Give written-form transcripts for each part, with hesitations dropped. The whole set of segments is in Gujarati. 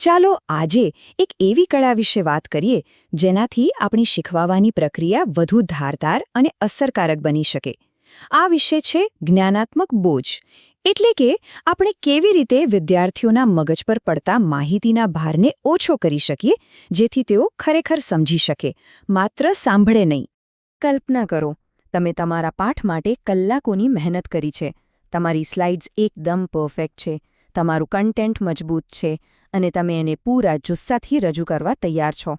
ચાલો આજે એક એવી કળા વિશે વાત કરીએ જેનાથી આપણી શીખવાની પ્રક્રિયા વધુ ધારદાર અને અસરકારક બની શકે. આ વિષય છે જ્ઞાનાત્મક બોજ. એટલે કે આપણે કેવી રીતે વિદ્યાર્થીઓના મગજ પર પડતા માહિતીના ભારને ઓછો કરી શકીએ જેથી તેઓ ખરેખર સમજી શકે, માત્ર સાંભળે નહીં. કલ્પના કરો, તમે તમારા પાઠ માટે કલાકોની મહેનત કરી છે. તમારી સ્લાઇડ્સ એકદમ પરફેક્ટ છે, તમારું કન્ટેન્ટ મજબૂત છે અને તમે એને પૂરા જુસ્સાથી રજૂ કરવા તૈયાર છો.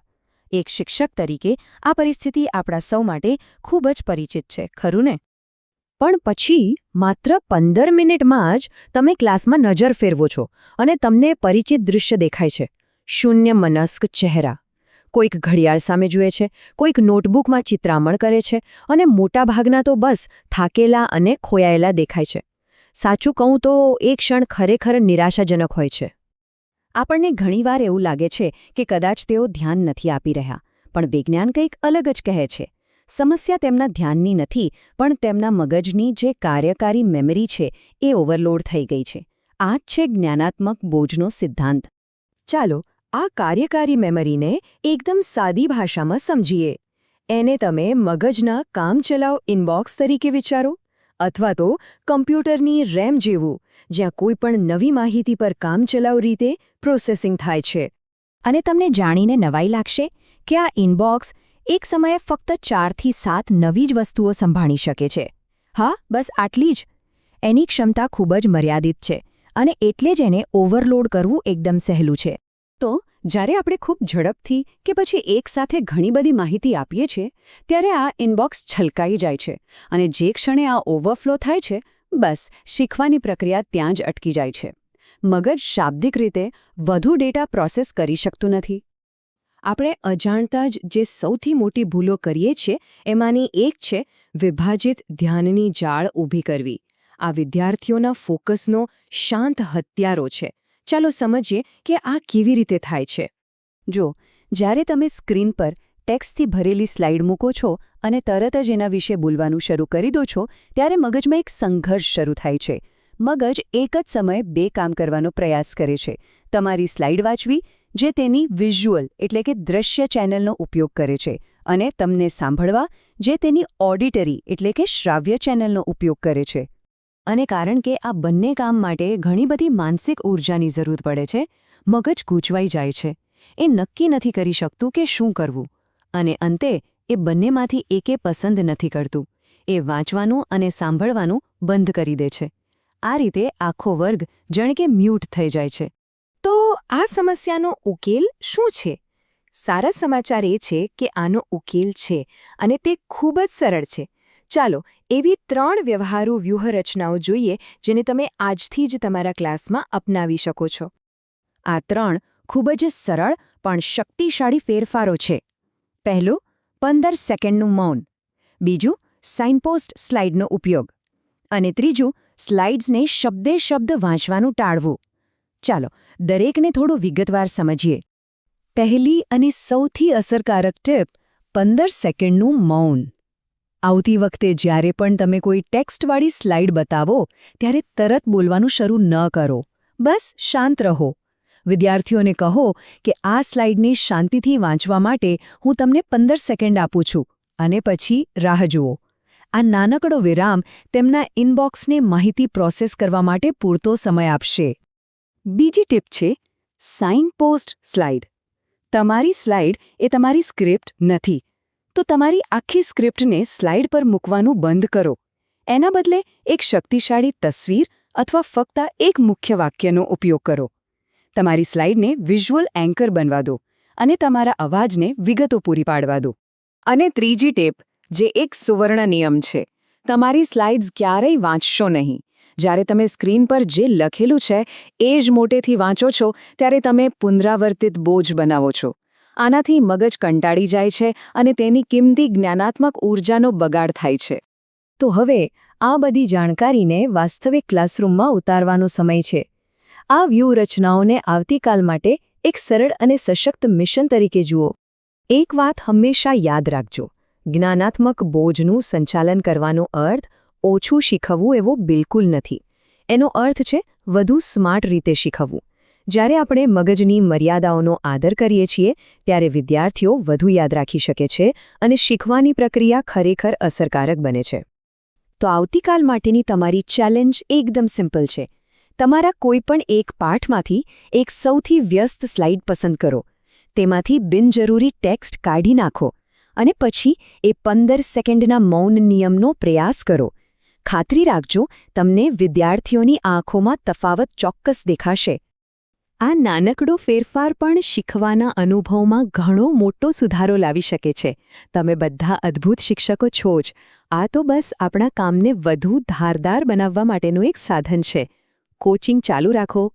એક શિક્ષક તરીકે આ પરિસ્થિતિ આપણા સૌ માટે ખૂબ જ પરિચિત છે, ખરું ને? પણ પછી માત્ર 15 મિનિટમાં જ તમે ક્લાસમાં નજર ફેરવો છો અને તમને પરિચિત દૃશ્ય દેખાય છે. શૂન્ય મનસ્ક ચહેરા. કોઈક ઘડિયાળ સામે જુએ છે, કોઈક નોટબુકમાં ચિત્રામણ કરે છે અને મોટાભાગના તો બસ થાકેલા અને ખોયાયેલા દેખાય છે. સાચું કહું તો એ ક્ષણ ખરેખર નિરાશાજનક હોય છે. આપણને ઘણીવાર એવું લાગે છે કે કદાચ તેઓ ધ્યાન નથી આપી રહ્યા, પણ વિજ્ઞાન કંઈક અલગ જ કહે છે. સમસ્યા તેમના ધ્યાનની નથી, પણ તેમના મગજની જે કાર્યકારી મેમરી છે એ ઓવરલોડ થઈ ગઈ છે. આ જ છે જ્ઞાનાત્મક બોજનો સિદ્ધાંત. ચાલો આ કાર્યકારી મેમરીને એકદમ સાદી ભાષામાં સમજીએ. એને તમે મગજના કામચલાઉ ઇનબોક્સ તરીકે વિચારો, અથવા તો કમ્પ્યુટરની રેમ જેવું, જ્યાં કોઈ પણ નવી માહિતી પર કામચલાઉ રીતે પ્રોસેસિંગ થાય છે. અને તમને જાણીને નવાઈ લાગશે કે આ ઇનબોક્સ એક સમયે ફક્ત 4 થી 7 નવી જ વસ્તુઓ સંભાળી શકે છે. હા, બસ આટલી જ. એની ક્ષમતા ખૂબ જ મર્યાદિત છે અને એટલે જ એને ઓવરલોડ કરવું એકદમ સહેલું છે. તો જ્યારે આપણે ખૂબ ઝડપથી કે પછી એકસાથે ઘણી બધી માહિતી આપીએ છીએ, ત્યારે આ ઇનબોક્સ છલકાઈ જાય છે અને જે ક્ષણે આ ઓવરફ્લો થાય છે, બસ શીખવાની પ્રક્રિયા ત્યાં જ અટકી જાય છે. મગજ શાબ્દિક રીતે વધુ ડેટા પ્રોસેસ કરી શકતું નથી. આપણે અજાણતા જ જે સૌથી મોટી ભૂલો કરીએ છીએ એમાંની એક છે વિભાજિત ધ્યાનની જાળ ઊભી કરવી. આ વિદ્યાર્થીઓના ફોકસનો શાંત હત્યારો છે. ચાલો સમજીએ કે આ કેવી રીતે થાય છે. જો જ્યારે તમે સ્ક્રીન પર ટેક્સ્ટથી ભરેલી સ્લાઇડ મૂકો છો અને તરત જ એના વિશે બોલવાનું શરૂ કરી દો છો, ત્યારે મગજમાં એક સંઘર્ષ શરૂ થાય છે. મગજ એક જ સમયે 2 કામ કરવાનો પ્રયાસ કરે છે. તમારી સ્લાઇડ વાંચવી, જે તેની વિઝ્યુઅલ એટલે કે દ્રશ્ય ચેનલનો ઉપયોગ કરે છે, અને તમને સાંભળવા, જે તેની ઓડિટરી એટલે કે શ્રાવ્ય ચેનલનો ઉપયોગ કરે છે. અને કારણ કે આ બંને કામ માટે ઘણી બધી માનસિક ઊર્જાની જરૂર પડે છે, મગજ ગૂંચવાઈ જાય છે. એ નક્કી નથી કરી શકતું કે શું કરવું. અને અંતે એ બંનેમાંથી એકે પસંદ નથી કરતું. એ વાંચવાનું અને સાંભળવાનું બંધ કરી દે છે. આ રીતે આખો વર્ગ જાણે કે મ્યુટ થઈ જાય છે. તો આ સમસ્યાનો ઉકેલ શું છે? સારા સમાચાર એ છે કે આનો ઉકેલ છે અને તે ખૂબ જ સરળ છે. ચાલો એવી 3 વ્યવહારુ વ્યૂહરચનાઓ જોઈએ જેને તમે આજથી જ તમારા ક્લાસમાં અપનાવી શકો છો. આ 3 ખૂબ જ સરળ પણ શક્તિશાળી ફેરફારો છે. પહેલું, 15 સેકન્ડનું મૌન. બીજું, સાઇનપોસ્ટ સ્લાઇડનો ઉપયોગ. અને ત્રીજું, સ્લાઇડ્સને શબ્દે શબ્દ વાંચવાનું ટાળવું. ચાલો દરેકને થોડું વિગતવાર સમજીએ. પહેલી અને સૌથી અસરકારક ટીપ, 15 સેકન્ડનું મૌન. આવતી વખતે જ્યારે પણ તમે કોઈ ટેક્સ્ટવાળી સ્લાઇડ બતાવો, ત્યારે તરત બોલવાનું શરૂ ન કરો. બસ શાંત રહો. વિદ્યાર્થીઓને કહો કે આ સ્લાઇડને શાંતિથી વાંચવા માટે હું તમને 15 સેકન્ડ આપું છું, અને પછી રાહ જુઓ. આ નાનકડો વિરામ તેમના ઇનબોક્સને માહિતી પ્રોસેસ કરવા માટે પૂરતો સમય આપશે. બીજી ટીપ છે સાઇનપોસ્ટ સ્લાઇડ. તમારી સ્લાઇડ એ તમારી સ્ક્રિપ્ટ નથી. તો તમારી આખી સ્ક્રિપ્ટને સ્લાઇડ પર મૂકવાનું બંધ કરો. એના બદલે એક શક્તિશાળી તસવીર અથવા ફક્ત એક મુખ્ય વાક્યનો ઉપયોગ કરો. તમારી સ્લાઇડને વિઝ્યુઅલ એન્કર બનવા દો અને તમારા અવાજને વિગતો પૂરી પાડવા દો. અને ત્રીજી ટીપ, જે એક સુવર્ણ નિયમ છે, તમારી સ્લાઇડ્સ ક્યારેય વાંચશો નહીં. જ્યારે તમે સ્ક્રીન પર જે લખેલું છે એ જ મોટેથી વાંચો છો, ત્યારે તમે પુનરાવર્તિત બોજ બનાવો છો. આનાથી મગજ કંટાળી જાય છે અને તેની કિંમતી જ્ઞાનાત્મક ઊર્જાનો બગાડ થાય છે. તો હવે આ બધી જાણકારીને વાસ્તવિક ક્લાસરૂમમાં ઉતારવાનો સમય છે. આ વ્યૂહરચનાઓને આવતીકાલ માટે એક સરળ અને સશક્ત મિશન તરીકે જુઓ. એક વાત હંમેશા યાદ રાખજો, જ્ઞાનાત્મક બોજનું સંચાલન કરવાનો અર્થ ઓછું શીખવવું એવો બિલકુલ નથી. એનો અર્થ છે વધુ સ્માર્ટ રીતે શીખવવું. જ્યારે આપણે મગજની મર્યાદાઓનો આદર કરીએ છીએ ત્યારે વિદ્યાર્થીઓ વધુ યાદ રાખી શકે છે અને શીખવાની પ્રક્રિયા ખરેખર અસરકારક બને છે. તો આવતીકાલ માટેની તમારી ચેલેન્જ એકદમ સિમ્પલ છે. તમારા કોઈપણ એક પાઠમાંથી એક સૌથી વ્યસ્ત સ્લાઇડ પસંદ કરો. તેમાંથી બિનજરૂરી ટેક્સ્ટ કાઢી નાખો અને પછી એ 15 સેકન્ડના મૌન નિયમનો પ્રયાસ કરો. ખાતરી રાખજો તમને વિદ્યાર્થીઓની આંખોમાં તફાવત ચોક્કસ દેખાશે. આ નાનકડો ફેરફાર પણ શીખવાના અનુભવમાં ઘણો મોટો સુધારો લાવી શકે છે. તમે બધા અદ્ભુત શિક્ષકો છો જ. આ તો બસ આપણા કામને વધુ ધારદાર બનાવવા માટેનું એક સાધન છે. કોચિંગ ચાલુ રાખો.